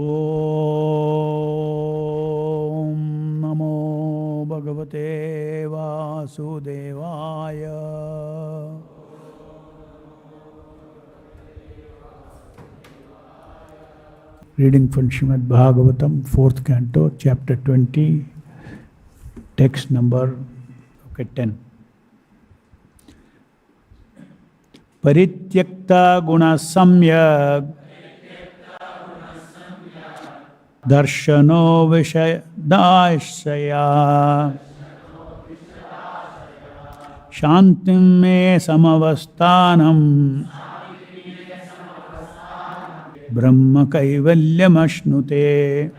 Om Namo Bhagavate Vasudevaya. Reading from Srimad Bhagavatam, 4th Canto, Chapter 20, text number 10. Parityakta guna samyak darshano vishayadashaya shantim me samavastanam brahma kaivalyam ashnute.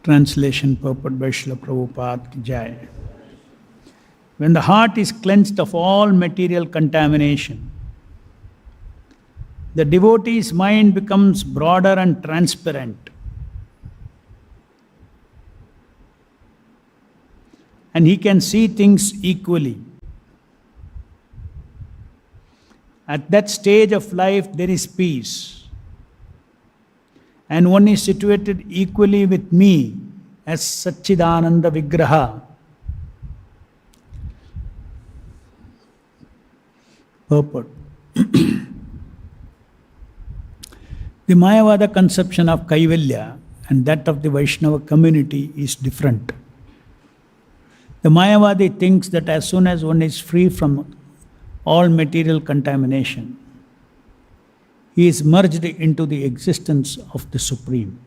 Translation purport by Srila Prabhupada ki Jai. When the heart is cleansed of all material contamination, the devotee's mind becomes broader and transparent, and he can see things equally. At that stage of life, there is peace, and one is situated equally with me as Satchidananda Vigraha. Purport. The Mayavada conception of kaivalya and that of the Vaishnava community is different. The Mayavadi thinks that as soon as one is free from all material contamination, he is merged into the existence of the Supreme.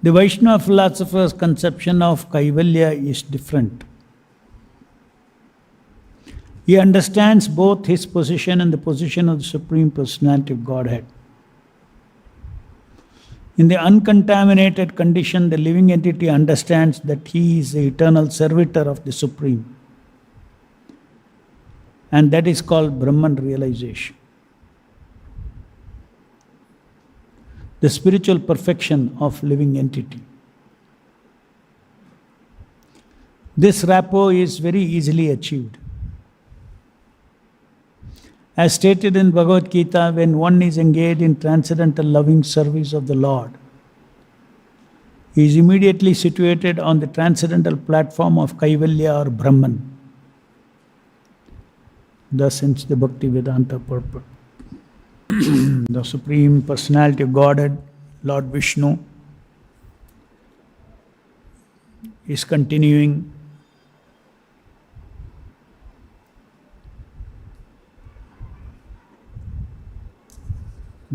The Vaishnava philosopher's conception of kaivalya is different. He understands both his position and the position of the Supreme Personality of Godhead. In the uncontaminated condition, the living entity understands that he is the eternal servitor of the Supreme. And that is called Brahman realization. The spiritual perfection of living entity. This rapport is very easily achieved. As stated in Bhagavad Gita, when one is engaged in transcendental loving service of the Lord, he is immediately situated on the transcendental platform of kaivalya or Brahman. Thus, since the Bhaktivedanta purport, the Supreme Personality of Godhead, Lord Vishnu, is continuing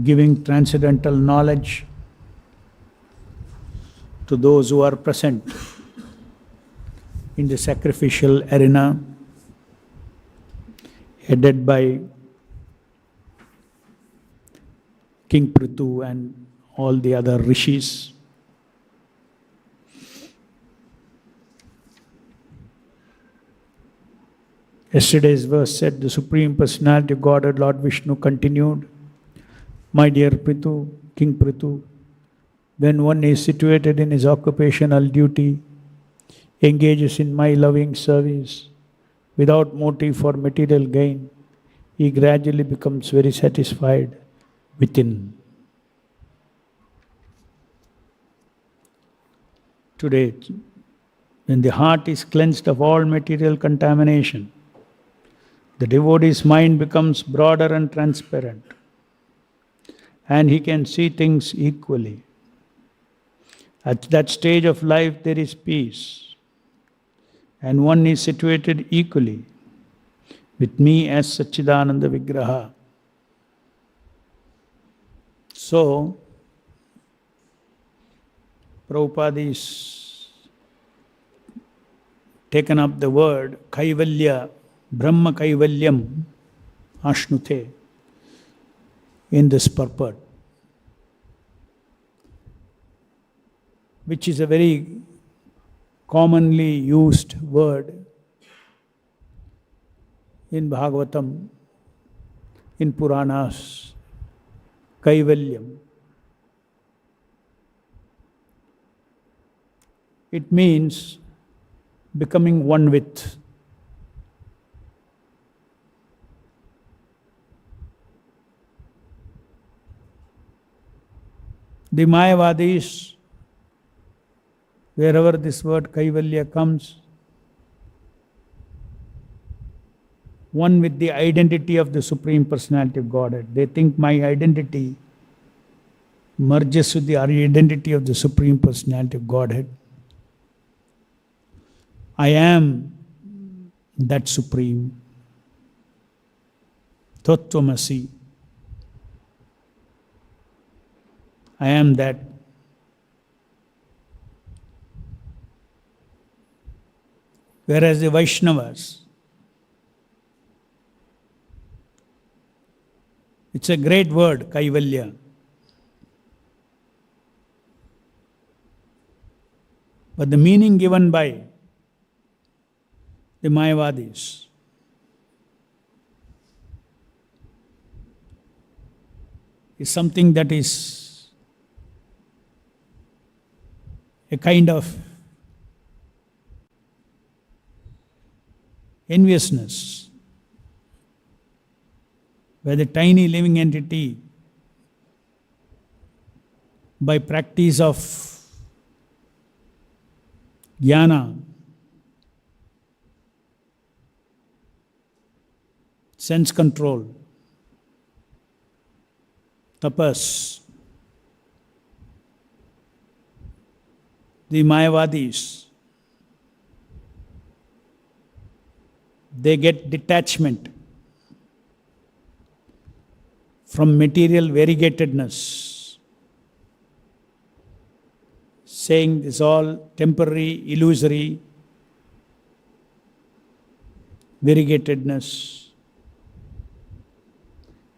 giving transcendental knowledge to those who are present in the sacrificial arena, headed by King Prithu and all the other rishis. Yesterday's verse said, the Supreme Personality of Godhead, Lord Vishnu, continued, my dear Prithu, King Prithu, when one is situated in his occupational duty, engages in my loving service, without motive for material gain, he gradually becomes very satisfied within. Today, when the heart is cleansed of all material contamination, the devotee's mind becomes broader and transparent, and he can see things equally. At that stage of life, there is peace, and one is situated equally with me as Satchidananda Vigraha. So, Prabhupada is taken up the word kaivalya, Brahma kaivalyam ashnute in this purport, which is a very commonly used word in Bhagavatam, in Puranas, kaivalyam. It means becoming one with. The Mayavadis, wherever this word kaivalya comes, one with the identity of the Supreme Personality of Godhead. They think my identity merges with the identity of the Supreme Personality of Godhead. I am that Supreme. Tattvamasi. I am that. Whereas the Vaishnavas, it's a great word, kaivalya. But the meaning given by the Mayavadis is something that is a kind of enviousness, where the tiny living entity, by practice of jnana, sense control, tapas, the Mayavadis, they get detachment from material variegatedness, saying this all temporary, illusory variegatedness,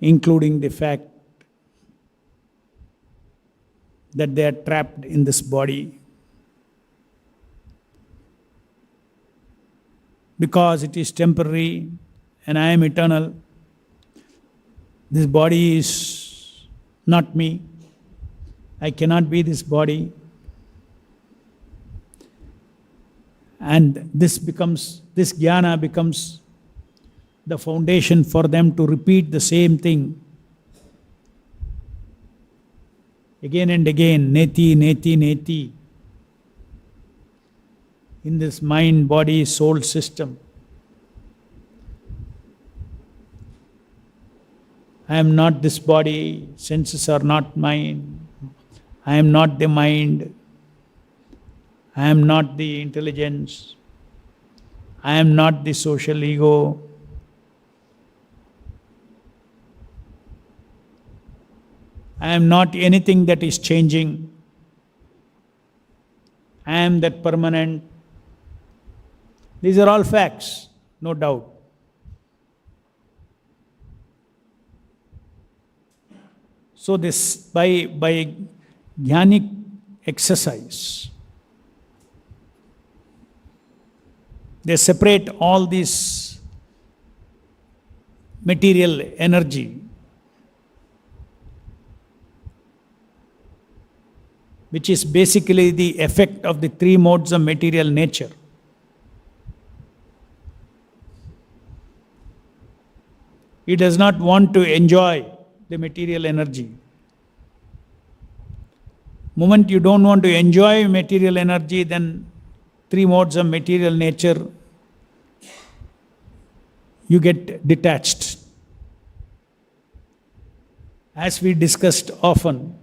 including the fact that they are trapped in this body. Because it is temporary and I am eternal, this body is not me. I cannot be this body. And this jnana becomes the foundation for them to repeat the same thing again and again, neti, neti, neti, in this mind, body, soul system. I am not this body, senses are not mine, I am not the mind, I am not the intelligence, I am not the social ego. I am not anything that is changing. I am that permanent. These are all facts, no doubt. So this, by jnanic exercise, they separate all this material energy, which is basically the effect of the three modes of material nature. He does not want to enjoy the material energy. Moment you don't want to enjoy material energy, then three modes of material nature, you get detached. As we discussed often,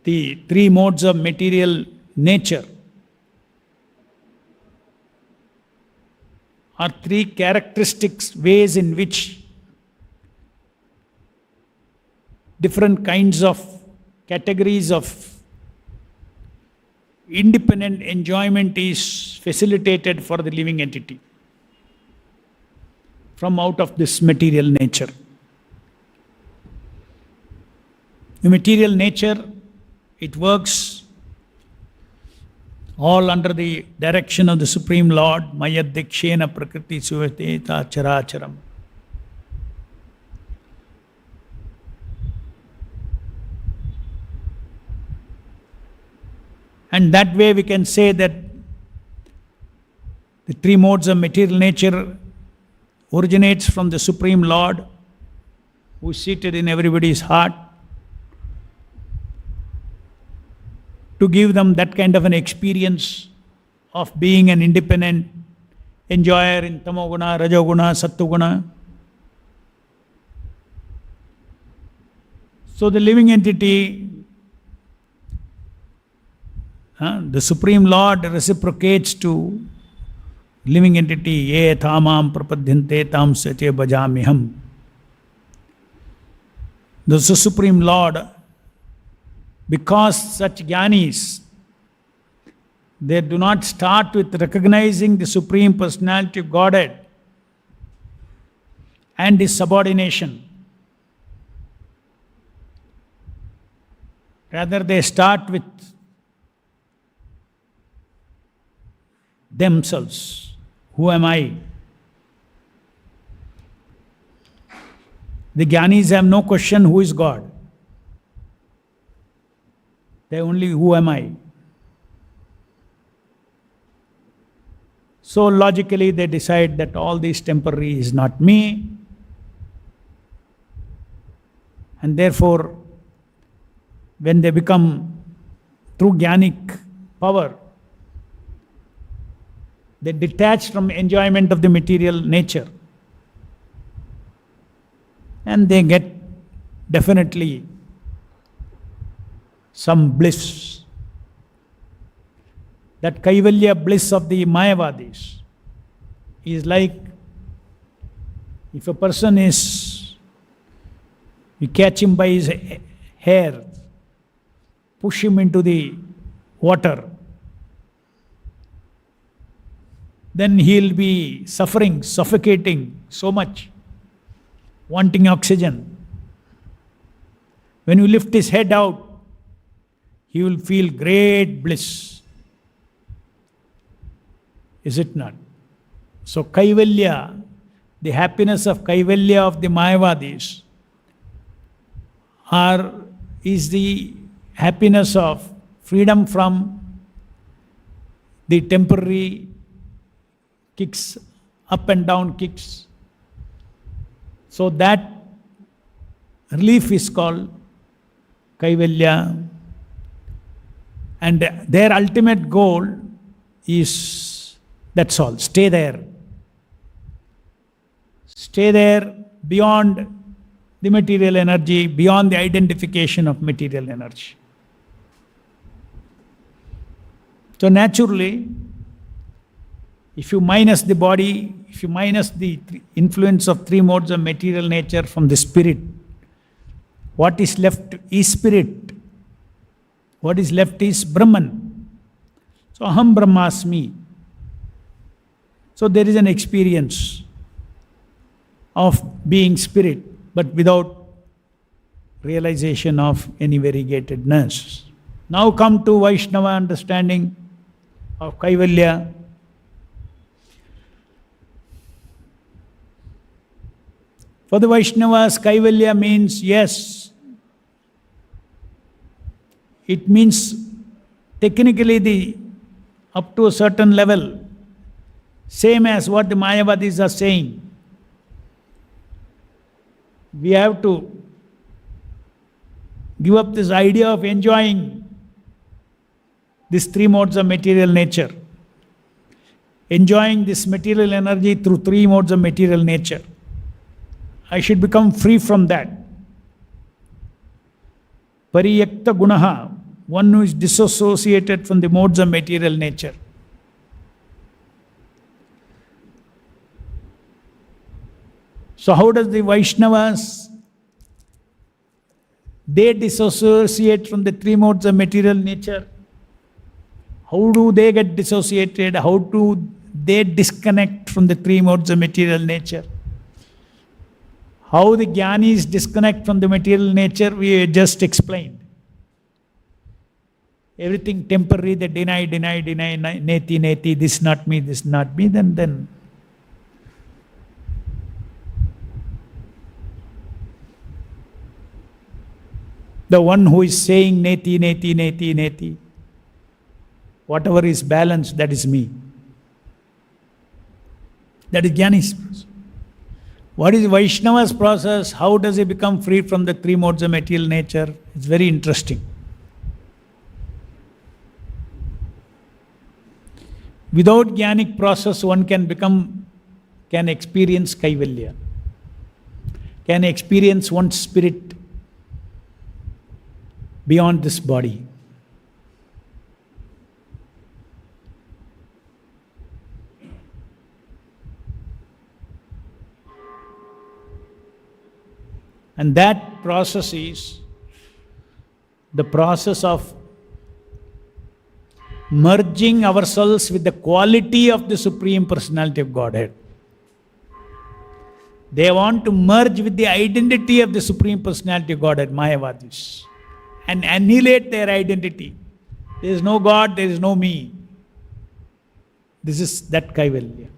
the three modes of material nature are three characteristics, ways in which different kinds of categories of independent enjoyment is facilitated for the living entity from out of this material nature. The material nature, it works all under the direction of the Supreme Lord, Mayadikshena Prakriti Suvateta Characharam. And that way we can say that the three modes of material nature originates from the Supreme Lord, who is seated in everybody's heart, to give them that kind of an experience of being an independent enjoyer in tamoguna, rajoguna, sattoguna. So the living entity, the Supreme Lord reciprocates to living entity, ye thamam prapadyante tam sache bhajamiham. The Supreme Lord, because such jnanis, they do not start with recognizing the Supreme Personality of Godhead and His subordination. Rather, they start with themselves. Who am I? The jnanis have no question who is God. They only who am I. So logically they decide that all this temporary is not me, and therefore when they become through jnanic power, they detach from enjoyment of the material nature, and they get definitely some bliss. That kaivalya bliss of the Mayavadis is like if a person is, you catch him by his hair, push him into the water, then he'll be suffering, suffocating so much, wanting oxygen. When you lift his head out, he will feel great bliss. Is it not? So kaivalya, the happiness of kaivalya of the Mayavadis is the happiness of freedom from the temporary kicks, up and down kicks. So that relief is called kaivalya. And their ultimate goal is, that's all, stay there. Stay there beyond the material energy, beyond the identification of material energy. So naturally, if you minus the body, if you minus the influence of three modes of material nature from the spirit, what is left is spirit. What is left is Brahman. So aham brahmasmi. So there is an experience of being spirit, but without realization of any variegatedness. Now come to Vaishnava understanding of kaivalya. For the Vaishnavas, kaivalya means yes. It means technically up to a certain level, same as what the Mayavadis are saying. We have to give up this idea of enjoying these three modes of material nature. Enjoying this material energy through three modes of material nature. I should become free from that. Pariyakta gunaha, one who is disassociated from the modes of material nature. So how does the Vaishnavas, they disassociate from the three modes of material nature? How do they get dissociated? How do they disconnect from the three modes of material nature? How the jnanis disconnect from the material nature, we just explained. Everything temporary, they deny, neti, this not me, then the one who is saying neti, whatever is balanced, that is me. That is jnani's process. What is Vaishnava's process? How does he become free from the three modes of material nature? It's very interesting. Without jnanic process, one can experience kaivalya, can experience one's spirit beyond this body. And that process is the process of merging ourselves with the quality of the Supreme Personality of Godhead. They want to merge with the identity of the Supreme Personality of Godhead, Mayavadis, and annihilate their identity. There is no God, there is no me. This is that kaivalya,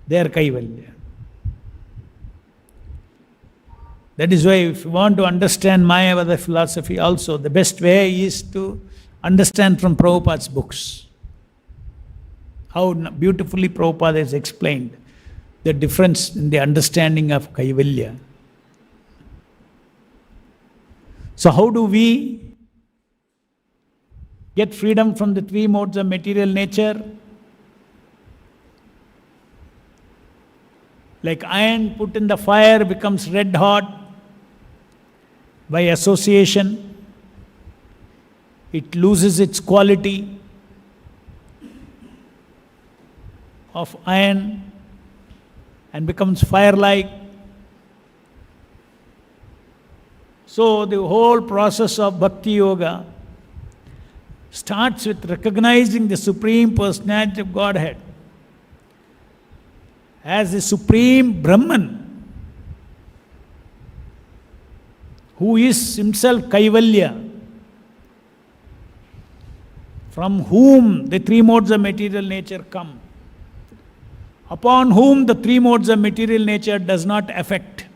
their kaivalya. That is why if you want to understand Mayavada philosophy also, the best way is to understand from Prabhupada's books. How beautifully Prabhupada has explained the difference in the understanding of kaivalya. So how do we get freedom from the three modes of material nature? Like iron put in the fire becomes red hot by association. It loses its quality of iron and becomes fire-like. So the whole process of Bhakti Yoga starts with recognizing the Supreme Personality of Godhead as the Supreme Brahman, who is himself kaivalya, from whom the three modes of material nature come, upon whom the three modes of material nature does not affect.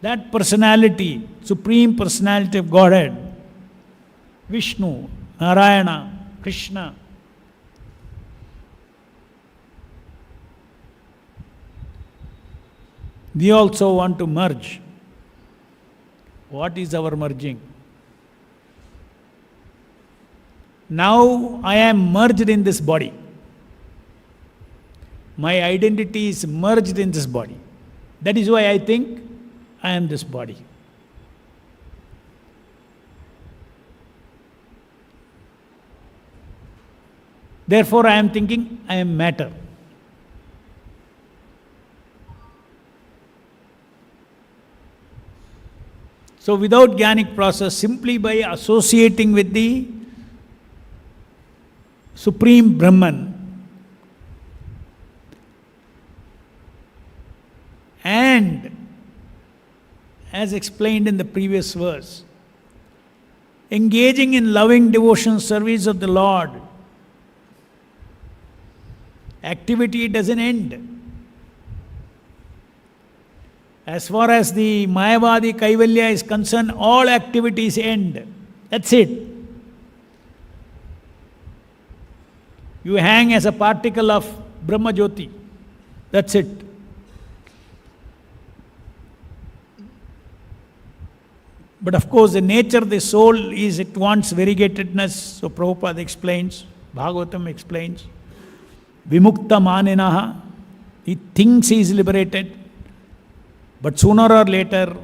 That personality, Supreme Personality of Godhead, Vishnu, Narayana, Krishna, we also want to merge. What is our merging? Now I am merged in this body. My identity is merged in this body. That is why I think I am this body. Therefore, I am thinking I am matter. So, without jnanic process, simply by associating with the Supreme Brahman and, as explained in the previous verse, engaging in loving devotion service of the Lord, activity doesn't end. As far as the Mayavadi kaivalya is concerned, all activities end. That's it. You hang as a particle of Brahma Jyoti. That's it. But of course, the nature of the soul is it wants variegatedness. So Prabhupada explains, Bhagavatam explains, Vimukta maninaha, he thinks he is liberated. But sooner or later,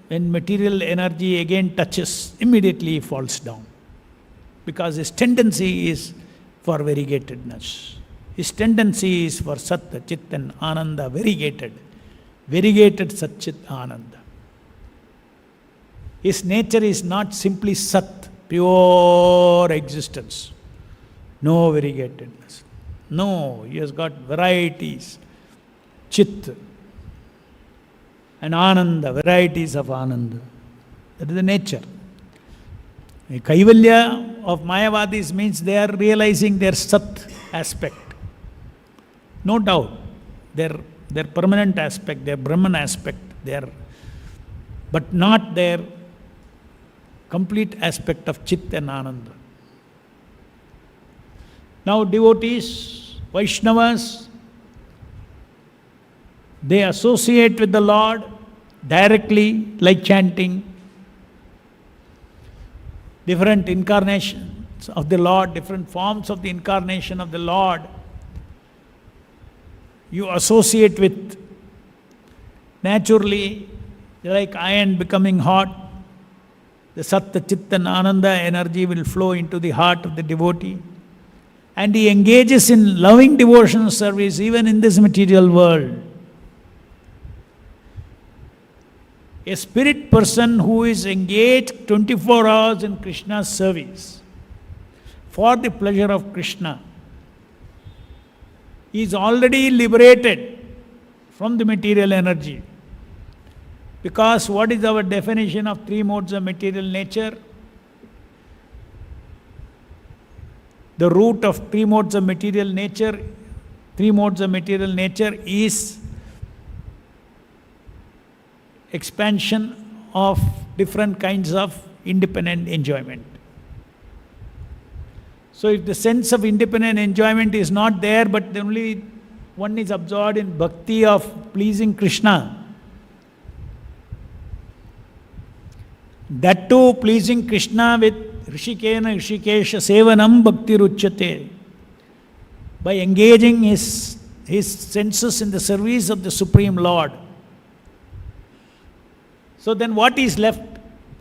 when material energy again touches, immediately he falls down. Because his tendency is for variegatedness. His tendency is for Sat, Chit and Ananda, variegated. Variegated Sat, Chit, Ananda. His nature is not simply Sat, pure existence. No variegatedness. No, he has got varieties. Chit and Ananda, varieties of Ananda. That is the nature. The kaivalya of Mayavadis means they are realizing their Sat aspect. No doubt. Their permanent aspect, their Brahman aspect, but not their complete aspect of Chit and Ananda. Now devotees, Vaishnavas, they associate with the Lord directly, like chanting. Different incarnations of the Lord, different forms of the incarnation of the Lord, you associate with. Naturally, like iron becoming hot, the Satta, Chitta and Ananda energy will flow into the heart of the devotee. And he engages in loving devotional service even in this material world. A spirit person who is engaged 24 hours in Krishna's service for the pleasure of Krishna is already liberated from the material energy. Because what is our definition of three modes of material nature? The root of three modes of material nature is expansion of different kinds of independent enjoyment. So if the sense of independent enjoyment is not there, but only one is absorbed in bhakti of pleasing Krishna, that too pleasing Krishna with Rishikena Rishikesha Sevanam Bhakti Ruchyate, by engaging his senses in the service of the Supreme Lord. So then what is left?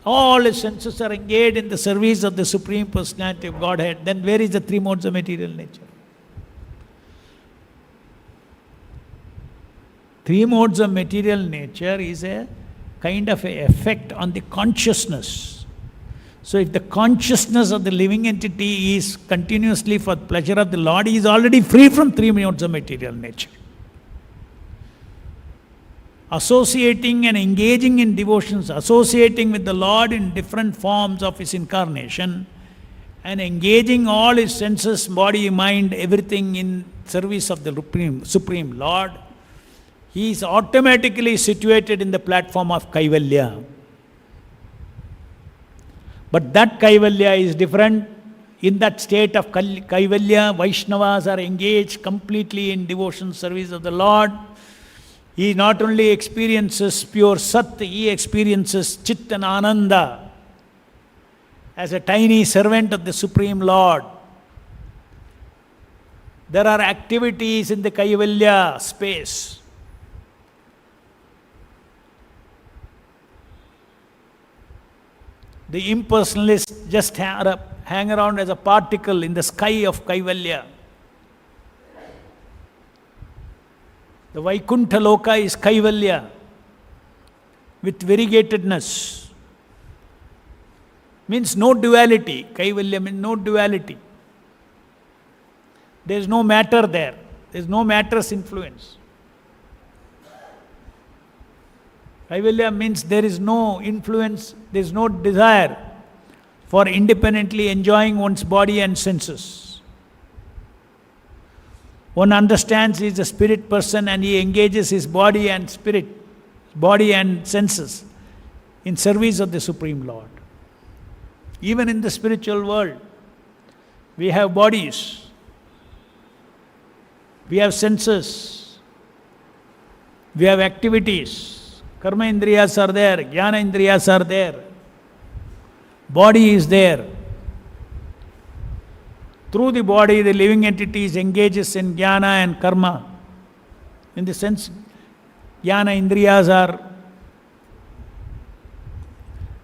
All his senses are engaged in the service of the Supreme Personality of Godhead. Then where is the three modes of material nature? Three modes of material nature is a kind of an effect on the consciousness. So if the consciousness of the living entity is continuously for pleasure of the Lord, he is already free from three modes of material nature. Associating and engaging in devotions, associating with the Lord in different forms of his incarnation, and engaging all his senses, body, mind, everything in service of the Supreme Lord, he is automatically situated in the platform of kaivalya. But that kaivalya is different. In that state of kaivalya, Vaishnavas are engaged completely in devotion service of the Lord. He not only experiences pure Sat, he experiences Chit and Ananda as a tiny servant of the Supreme Lord. There are activities in the kaivalya space. The impersonalists just hang around as a particle in the sky of kaivalya. The Vaikuntha Loka is kaivalya with variegatedness. Means no duality. Kaivalya means no duality. There is no matter there. There is no matter's influence. Kaivalya means there is no influence, there is no desire for independently enjoying one's body and senses. One understands he is a spirit person and he engages his body and spirit, body and senses in service of the Supreme Lord. Even in the spiritual world, we have bodies, we have senses, we have activities. Karma indriyas are there, jnana indriyas are there, body is there. Through the body, the living entities engages in jnana and karma. In the sense, jnana indriyas are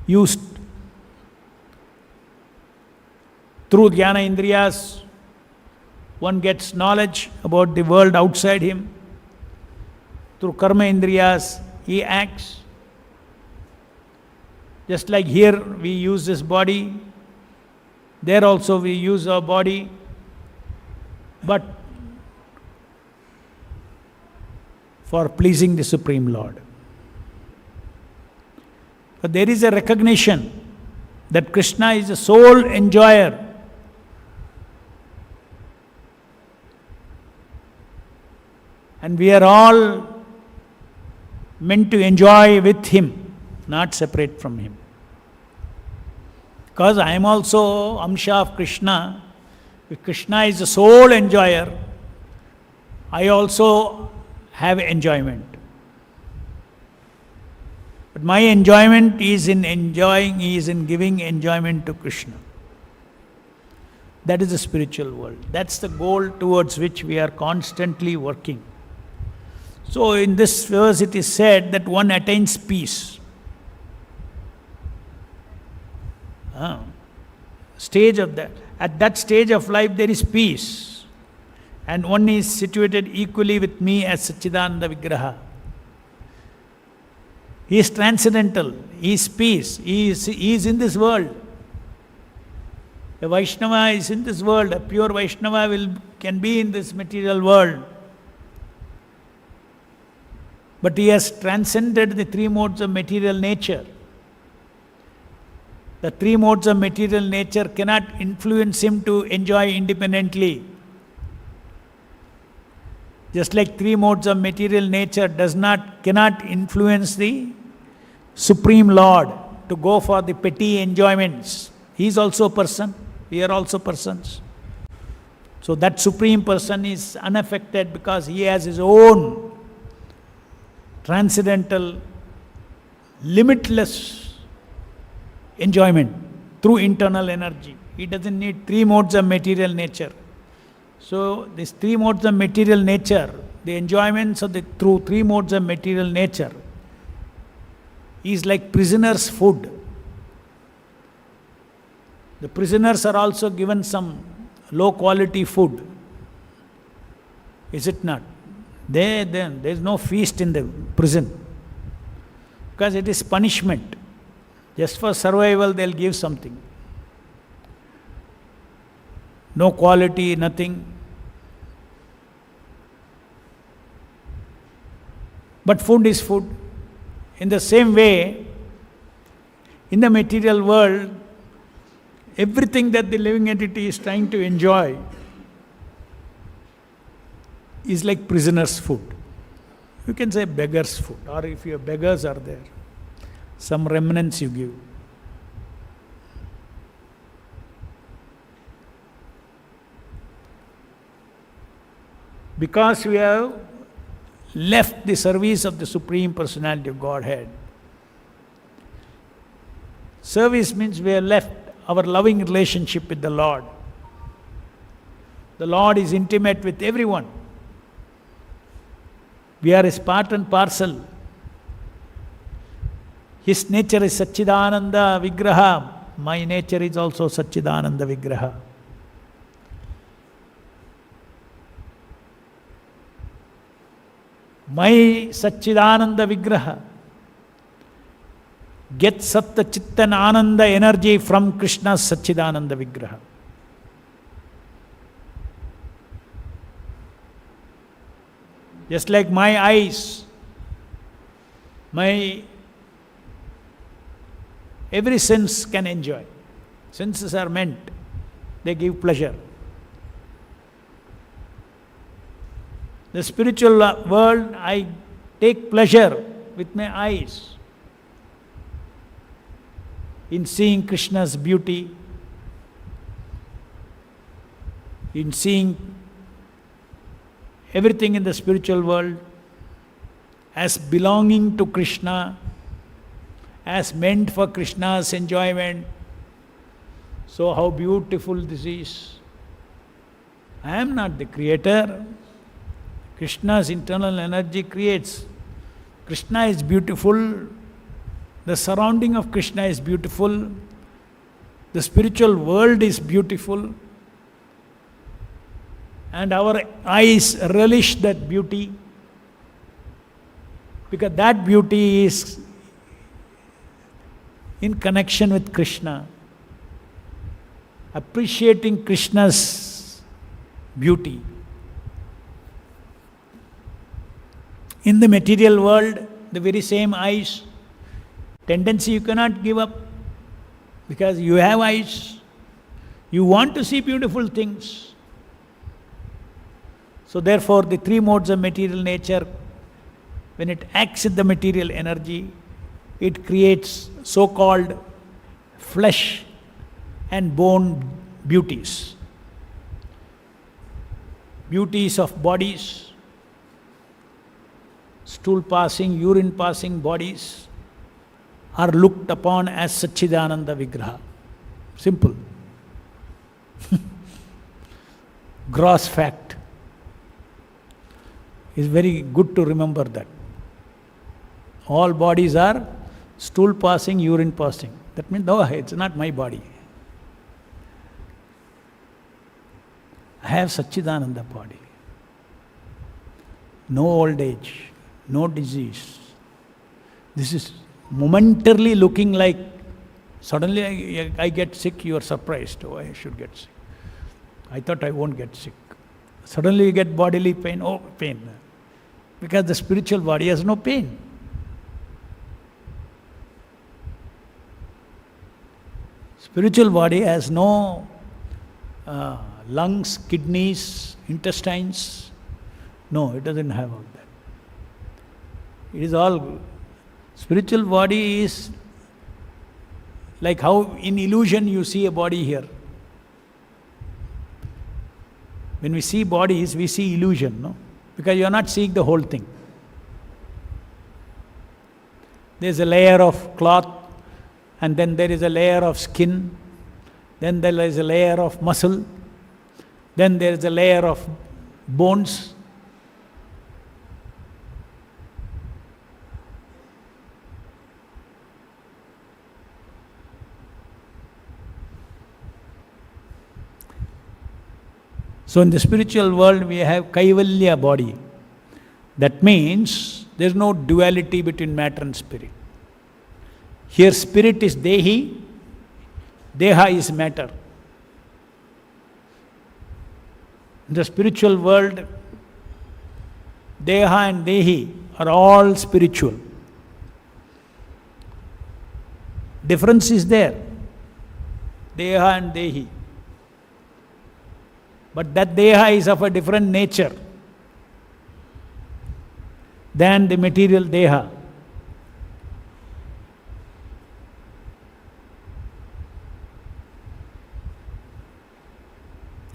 used. Through jnana indriyas, one gets knowledge about the world outside him. Through karma indriyas, he acts. Just like here we use this body, there also we use our body, but for pleasing the Supreme Lord. But there is a recognition that Krishna is the sole enjoyer. And we are all meant to enjoy with him, not separate from him. Because I am also Amsha of Krishna. If Krishna is the sole enjoyer, I also have enjoyment. But my enjoyment is in enjoying, is in giving enjoyment to Krishna. That is the spiritual world. That's the goal towards which we are constantly working. So in this verse it is said that one attains peace. Stage of that. At that stage of life there is peace. And one is situated equally with me as Satchidananda Vigraha. He is transcendental. He is peace. He is in this world. A Vaishnava is in this world. A pure Vaishnava can be in this material world. But he has transcended the three modes of material nature. The three modes of material nature cannot influence him to enjoy independently. Just like three modes of material nature cannot influence the Supreme Lord to go for the petty enjoyments. He is also a person. We are also persons. So that Supreme Person is unaffected because he has his own transcendental, limitless enjoyment through internal energy. He doesn't need three modes of material nature. So these three modes of material nature, the enjoyments through three modes of material nature is like prisoners' food. The prisoners are also given some low quality food. Is it not? There is no feast in the prison. Because it is punishment. Just for survival they'll give something. No quality, nothing. But food is food. In the same way, in the material world, everything that the living entity is trying to enjoy is like prisoner's food. You can say beggar's food, or if your beggars are there, some remnants you give. Because we have left the service of the Supreme Personality of Godhead. Service means we have left our loving relationship with the Lord. The Lord is intimate with everyone. We are His part and parcel. His nature is Satchidananda Vigraha. My nature is also Satchidananda Vigraha. My Satchidananda Vigraha gets Satta Chittan Ananda energy from Krishna's Satchidananda Vigraha. Just like my eyes, every sense can enjoy. Senses are meant, they give pleasure. The spiritual world, I take pleasure with my eyes in seeing Krishna's beauty, in seeing everything in the spiritual world as belonging to Krishna, as meant for Krishna's enjoyment. So how beautiful this is. I am not the creator. Krishna's internal energy creates. Krishna is beautiful. The surrounding of Krishna is beautiful. The spiritual world is beautiful. And our eyes relish that beauty. Because that beauty is in connection with Krishna. Appreciating Krishna's beauty. In the material world, the very same eyes, tendency you cannot give up because you have eyes. You want to see beautiful things. So therefore, the three modes of material nature, when it acts with the material energy, it creates so-called flesh and bone beauties. Beauties of bodies, stool passing, urine passing bodies are looked upon as Satchidananda Vigraha. Simple. gross fact. It's very good to remember that. All bodies are stool passing, urine passing. That means, no, it's not my body. I have Satchidananda body. No old age, no disease. This is momentarily looking like, suddenly I get sick, you are surprised. Oh, I should get sick. I thought I won't get sick. Suddenly you get bodily pain. Oh, pain. Because the spiritual body has no pain. Spiritual body has no lungs, kidneys, intestines. No, it doesn't have all that. It is all. Spiritual body is like how in illusion you see a body here. When we see bodies, we see illusion, no? Because you are not seeing the whole thing. There is a layer of cloth, and then there is a layer of skin, then there is a layer of muscle, then there is a layer of bones. So in the spiritual world we have kaivalya body. That means there is no duality between matter and spirit. Here spirit is dehi, deha is matter. In the spiritual world, deha and dehi are all spiritual. Difference is there. Deha and dehi. But that deha is of a different nature than the material deha.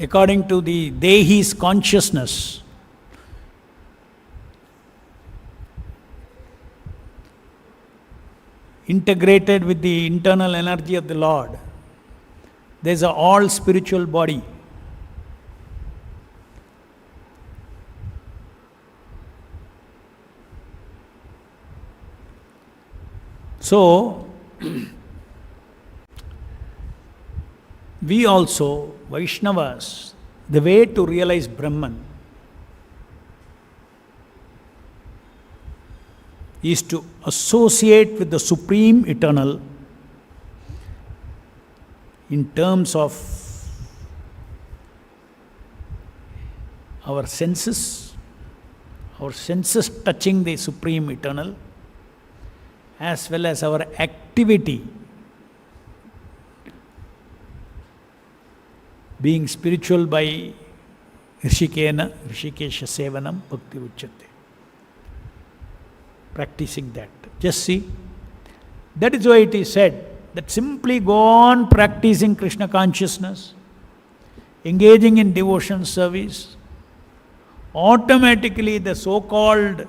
According to the dehi's consciousness, integrated with the internal energy of the Lord, there is an all spiritual body. So, we also, Vaishnavas, the way to realize Brahman is to associate with the Supreme Eternal in terms of our senses touching the Supreme Eternal, as well as our activity being spiritual by Rishikena, Rishikesha Sevanam, Bhakti Uchyate. Practicing that. Just see. That is why it is said that simply go on practicing Krishna consciousness, engaging in devotion service, automatically the so-called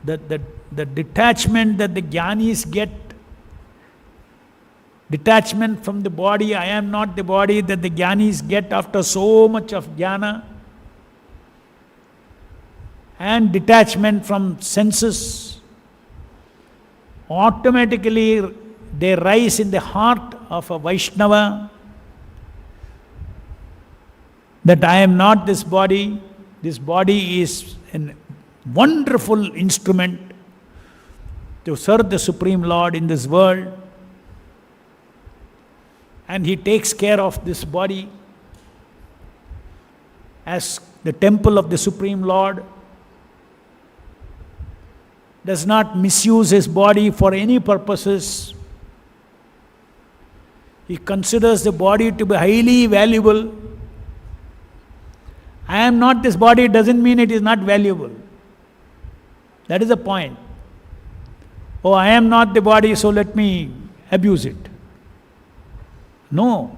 the detachment that the jnanis get, detachment from the body, I am not the body, that the jnanis get after so much of jnana, and detachment from senses, automatically they rise in the heart of a Vaishnava, that I am not this body is a wonderful instrument to serve the Supreme Lord in this world, and He takes care of this body as the temple of the Supreme Lord, does not misuse His body for any purposes. He considers the body to be highly valuable. I am not this body doesn't mean it is not valuable. That is the point. Oh, I am not the body, so let me abuse it. No,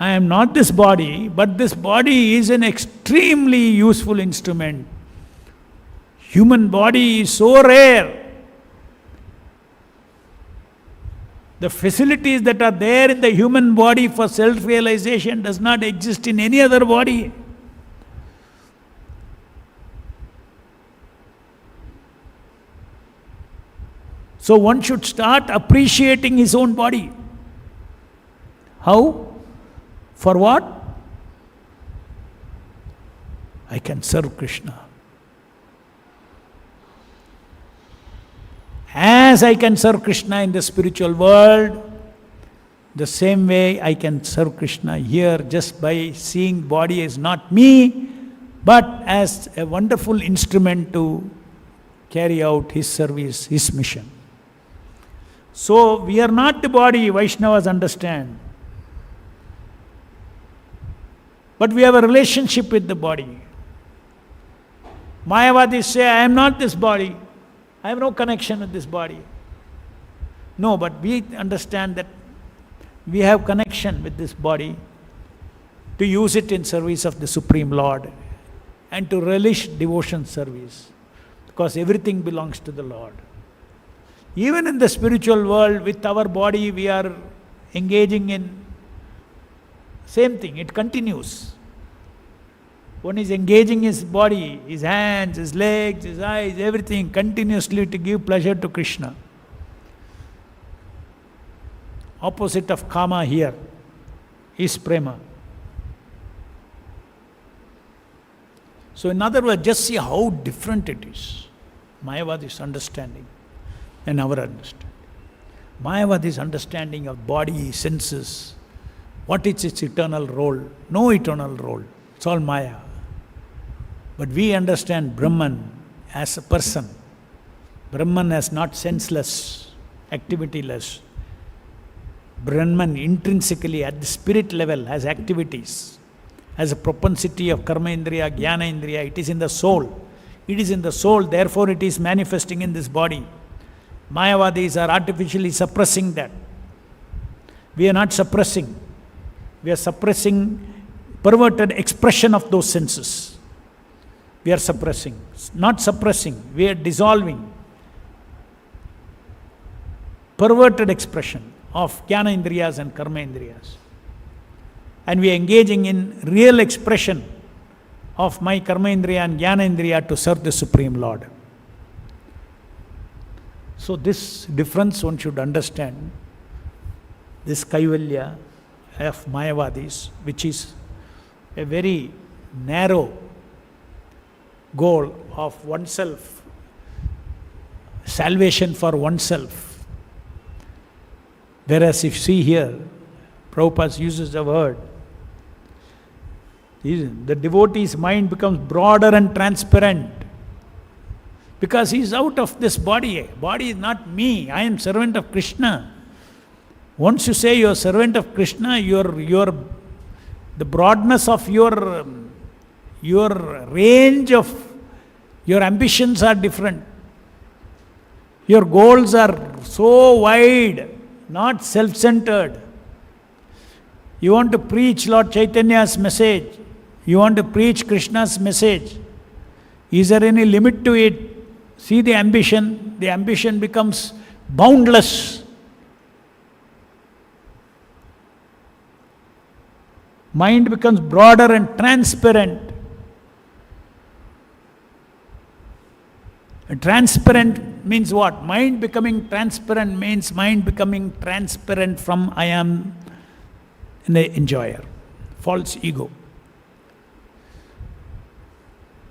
I am not this body, but this body is an extremely useful instrument. Human body is so rare The facilities that are there in the human body for self-realization does not exist in any other body. So one should start appreciating his own body. How? For what? I can serve Krishna. As I can serve Krishna in the spiritual world, the same way I can serve Krishna here just by seeing body as not me, but as a wonderful instrument to carry out his service, his mission. So we are not the body, Vaishnavas understand. But we have a relationship with the body. Mayavadis say, I am not this body. I have no connection with this body. No, but we understand that we have connection with this body to use it in service of the Supreme Lord and to relish devotion service, because everything belongs to the Lord. Even in the spiritual world, with our body, we are engaging in same thing, it continues. One is engaging his body, his hands, his legs, his eyes, everything continuously to give pleasure to Krishna. Opposite of kama here is prema. So in other words, just see how different it is. Mayavada's understanding and our understanding. Mayavada's understanding of body, senses, what is its eternal role? No eternal role. It's all Maya. But we understand Brahman as a person. Brahman as not senseless, activityless. Brahman intrinsically at the spirit level has activities, has a propensity of karma indriya, jnana indriya. It is in the soul. It is in the soul, therefore it is manifesting in this body. Mayavadis are artificially suppressing that. We are not suppressing. We are suppressing perverted expression of those senses. We are suppressing. Not suppressing, we are dissolving perverted expression of jnana indriyas and karma indriyas. And we are engaging in real expression of my karma indriya and jnana indriya to serve the Supreme Lord. So this difference one should understand. This kaivalya of Mayavadis, which is a very narrow goal of oneself, salvation for oneself. Whereas if you see here, Prabhupada uses the word, the devotee's mind becomes broader and transparent because he is out of this body. Body is not me, I am servant of Krishna. Once you say you are servant of Krishna, the broadness of your range of your ambitions are different. Your goals are so wide, not self-centered. You want to preach Lord Chaitanya's message. You want to preach Krishna's message. Is there any limit to it? See the ambition. The ambition becomes boundless. Mind becomes broader and transparent. Transparent means what? Mind becoming transparent means mind becoming transparent from I am an enjoyer, false ego.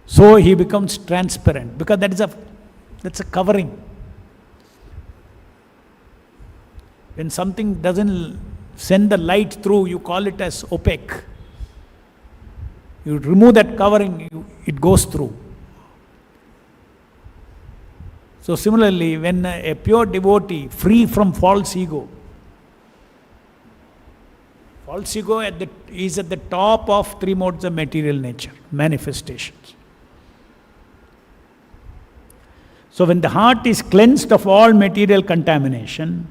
So he becomes transparent because that's a covering. When something doesn't send the light through, you call it as opaque. You remove that covering, it goes through. So similarly, when a pure devotee, free from false ego is at the top of three modes of material nature, manifestations. So when the heart is cleansed of all material contamination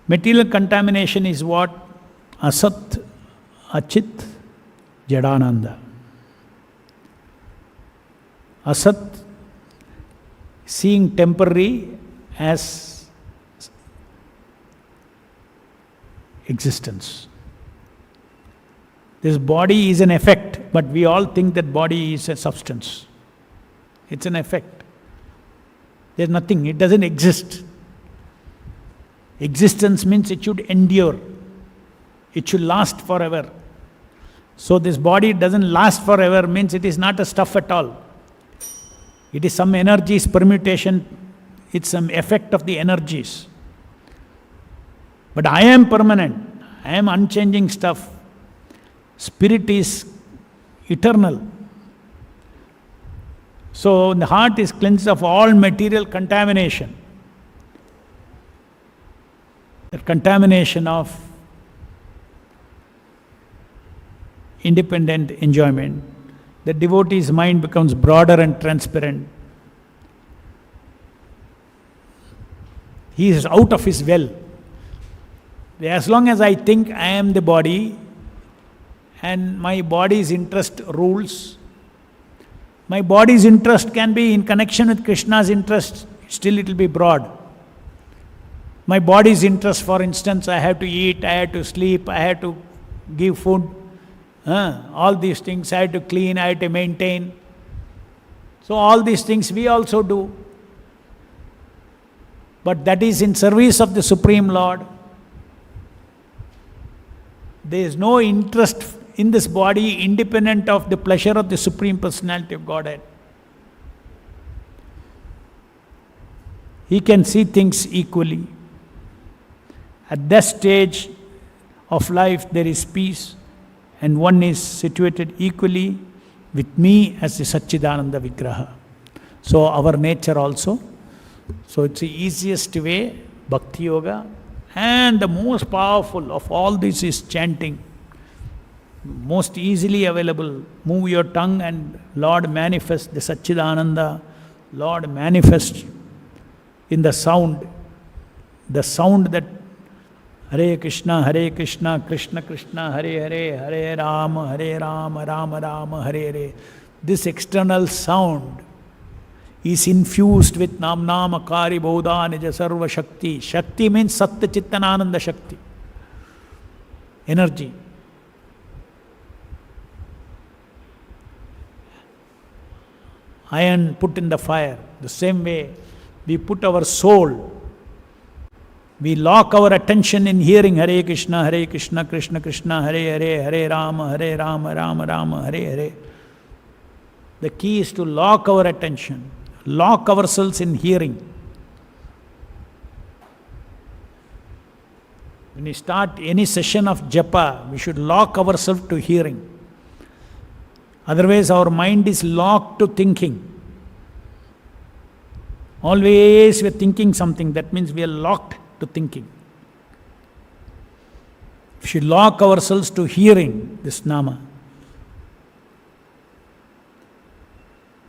is what? Asat, Achit, Jadananda. Asat, seeing temporary as existence. This body is an effect, but we all think that body is a substance. It's an effect. There's nothing, it doesn't exist. Existence means it should endure. It should last forever. So this body doesn't last forever means it is not a stuff at all. It is some energies permutation, it's some effect of the energies. But I am permanent, I am unchanging stuff. Spirit is eternal. So the heart is cleansed of all material contamination. The contamination of independent enjoyment. The devotee's mind becomes broader and transparent. He is out of his well. As long as I think I am the body and my body's interest rules, my body's interest can be in connection with Krishna's interest, still it will be broad. My body's interest, for instance, I have to eat, I have to sleep, I have to give food, all these things, I have to clean, I have to maintain. So all these things we also do. But that is in service of the Supreme Lord. There is no interest in this body independent of the pleasure of the Supreme Personality of Godhead. He can see things equally. At that stage of life there is peace, and one is situated equally with me as the Satchidananda Vigraha. So our nature also. So it's the easiest way, Bhakti Yoga, and the most powerful of all this is chanting. Most easily available. Move your tongue and Lord manifest the Satchidananda. Lord manifest in the sound. The sound that Hare Krishna, Krishna Krishna, Hare Hare, Hare Rama, Rama Rama, Hare Hare. This external sound is infused with Nam Namakari Bodha Nija Sarva Shakti. Shakti means Satya Chittanananda Shakti. Energy. Iron put in the fire. The same way we put our soul. We lock our attention in hearing Hare Krishna, Krishna Krishna, Hare Hare, Hare Rama, Rama Rama, Hare Hare. The key is to lock our attention, lock ourselves in hearing. When we start any session of japa, we should lock ourselves to hearing. Otherwise, our mind is locked to thinking. Always we are thinking something, that means we are locked to thinking. We should lock ourselves to hearing this Nama.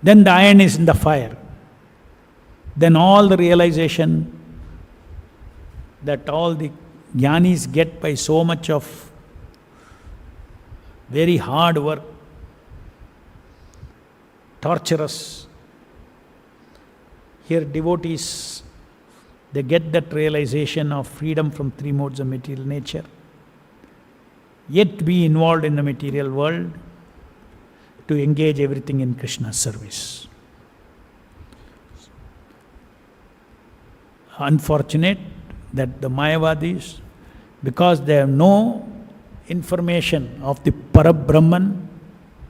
Then the iron is in the fire. Then all the realization that all the jnanis get by so much of very hard work, torturous. Here devotees, they get that realization of freedom from three modes of material nature, yet be involved in the material world to engage everything in Krishna's service. Unfortunate that the Mayavadis, because they have no information of the Parabrahman,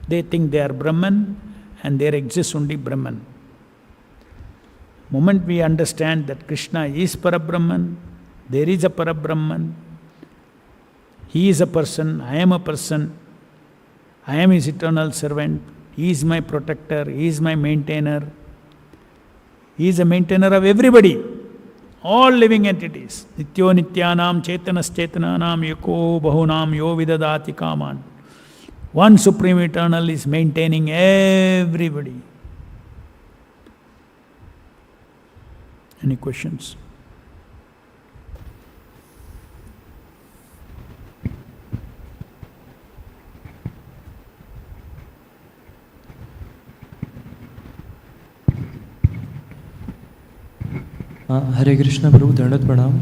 they think they are Brahman and there exists only Brahman. Moment we understand that Krishna is Parabrahman, there is a Parabrahman, he is a person, I am a person, I am his eternal servant, he is my protector, he is my maintainer, he is a maintainer of everybody, all living entities. Nityo nityanam chetanas chetananam yako bahunam yo vidadati kaman. One Supreme Eternal is maintaining everybody. Any questions? Hare Krishna, Prabhu, Dandat Pranam.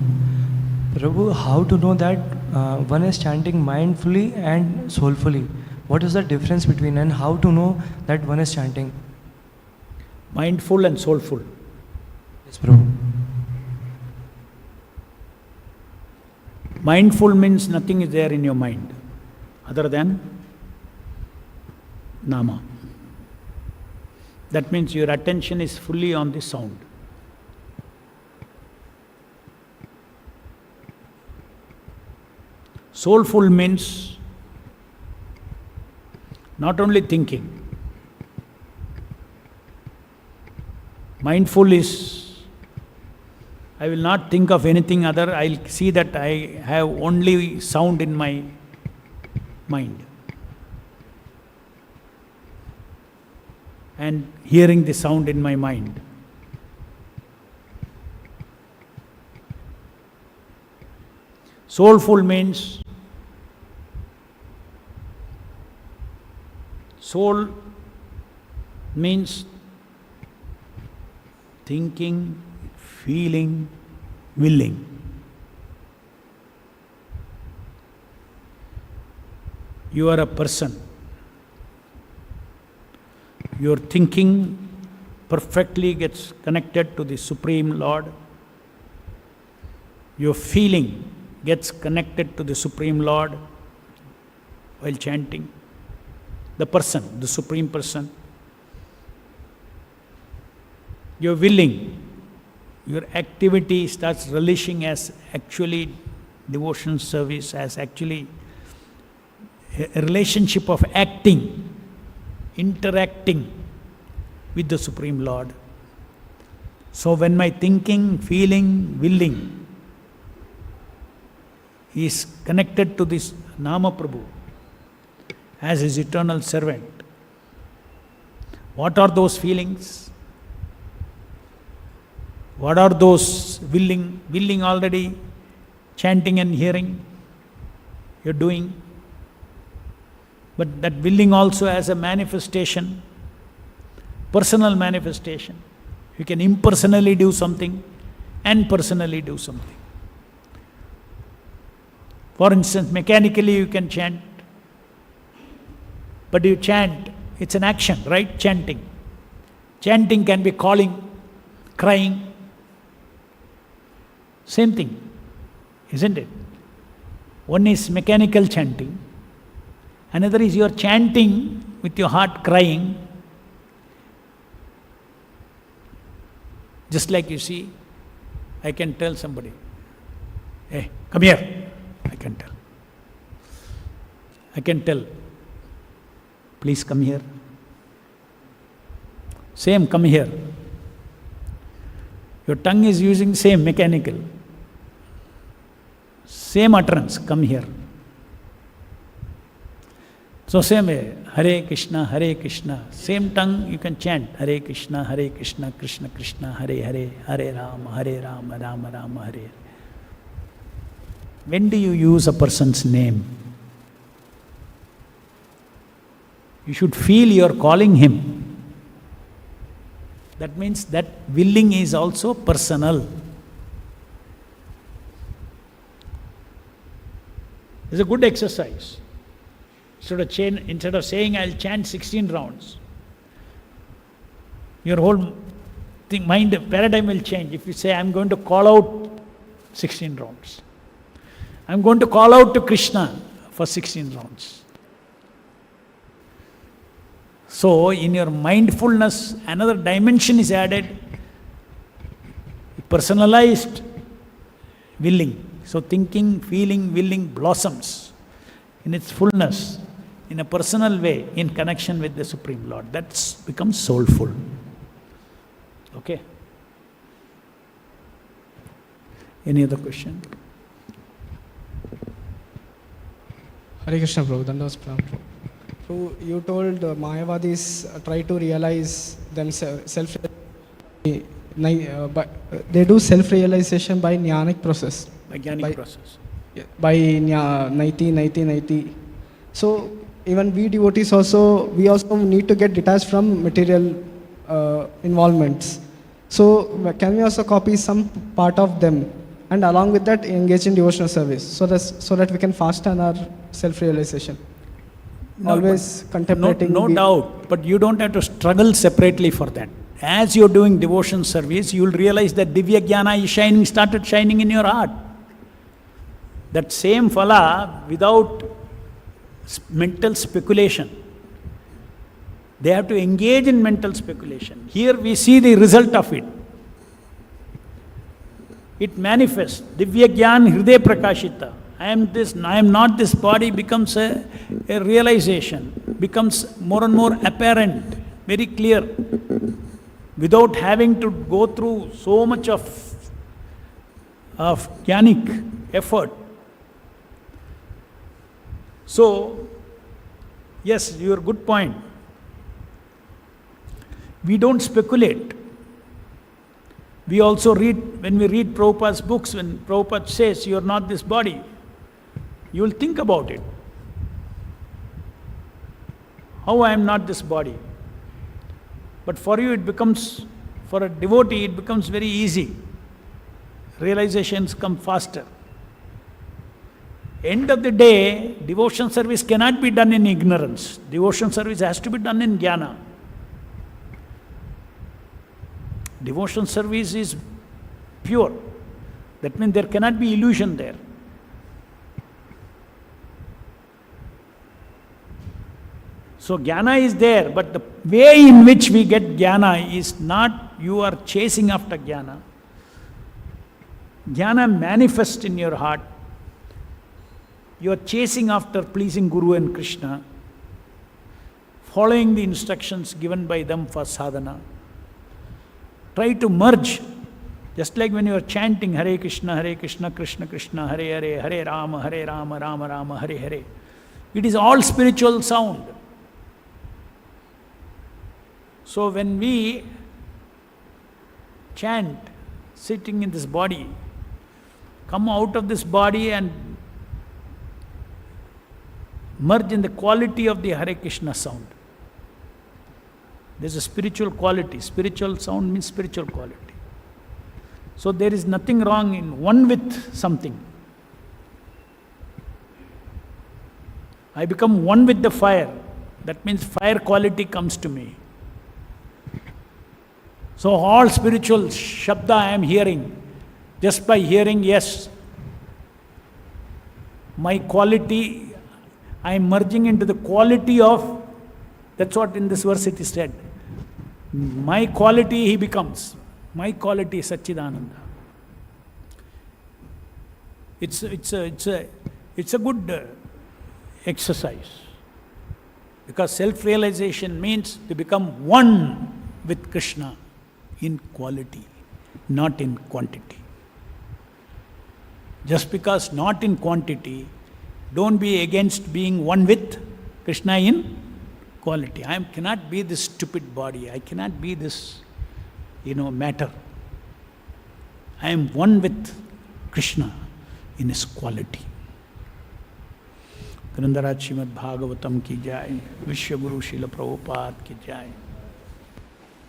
Prabhu, how to know that one is chanting mindfully and soulfully. What is the difference between, and how to know that one is chanting? Mindful and soulful. Yes, Prabhu. Mindful means nothing is there in your mind other than Nama. That means your attention is fully on the sound. Soulful means not only thinking. Mindful is, I will not think of anything other, I'll see that I have only sound in my mind. And hearing the sound in my mind. Soulful means soul means thinking, feeling, willing. You are a person. Your thinking perfectly gets connected to the Supreme Lord. Your feeling gets connected to the Supreme Lord while chanting. The person, the Supreme Person. Your willing, your activity starts relishing as actually devotional service, as actually a relationship of acting, interacting with the Supreme Lord. So when my thinking, feeling, willing is connected to this Nama Prabhu as his eternal servant, what are those feelings? What are those willing? Willing already, chanting and hearing, you're doing. But that willing also has a manifestation, personal manifestation. You can impersonally do something and personally do something. For instance, mechanically you can chant, but you chant, it's an action, right? Chanting. Chanting can be calling, crying. Same thing, isn't it? One is mechanical chanting. Another is you are chanting with your heart crying. Just like you see, I can tell somebody, hey, come here. I can tell. I can tell, please come here. Same, come here. Your tongue is using same mechanical. Same utterance, come here. So same way, Hare Krishna, same tongue you can chant, Hare Krishna, Krishna Krishna, Hare Hare, Hare Rama, Rama Rama, Hare. When do you use a person's name? You should feel you are calling him. That means that willing is also personal. It's a good exercise. Instead of saying I'll chant 16 rounds, your whole mind paradigm will change. If you say I'm going to call out 16 rounds, I'm going to call out to Krishna for 16 rounds. So in your mindfulness, another dimension is added, personalized willing. So thinking, feeling, willing blossoms in its fullness, in a personal way, in connection with the Supreme Lord. That becomes soulful. Okay? Any other question? Hare Krishna, Prabhu. Dandavat Pranam, Prabhu. So you told Mayavadis try to realize themselves, but they do self-realization by jnanic process. By jnanic process. By naiti. So even we devotees also, we also need to get detached from material involvements. So can we also copy some part of them and along with that engage in devotional service, so that we can fasten our self-realization. Always contemplating. No doubt, but you don't have to struggle separately for that. As you're doing devotion service, you'll realize that Divya Jnana is started shining in your heart. That same phala, without mental speculation. They have to engage in mental speculation. Here we see the result of it. It manifests. Divya Jnana Hriday Prakashita. I am this, I am not this body becomes a realization, becomes more and more apparent, very clear, without having to go through so much of jnanic effort. So, yes, your good point. We don't speculate. We also read, when we read Prabhupada's books, when Prabhupada says, you are not this body, you will think about it. How I am not this body? But for you it becomes, for a devotee it becomes very easy. Realizations come faster. End of the day, devotion service cannot be done in ignorance. Devotion service has to be done in jnana. Devotion service is pure. That means there cannot be illusion there. So jnana is there, but the way in which we get jnana is not you are chasing after jnana. Jnana manifests in your heart. You are chasing after pleasing Guru and Krishna, following the instructions given by them for sadhana. Try to merge, just like when you are chanting Hare Krishna, Krishna Krishna, Hare Hare, Hare Rama, Rama Rama, Hare Hare. It is all spiritual sound. So when we chant, sitting in this body, come out of this body and merge in the quality of the Hare Krishna sound. There's a spiritual quality. Spiritual sound means spiritual quality. So there is nothing wrong in one with something. I become one with the fire. That means fire quality comes to me. So all spiritual shabda I am hearing, just by hearing, yes, my quality, I am merging into the quality of, that's what in this verse it is said. My quality he becomes. My quality is Satchidananda. It's a good exercise. Because self-realization means to become one with Krishna in quality, not in quantity. Just because not in quantity, don't be against being one with Krishna in quality. I cannot be this stupid body. I cannot be this, matter. I am one with Krishna in his quality. Grandaraj Srimad Bhagavatam ki jai. Vishwa Guru Srila Prabhupada ki jai.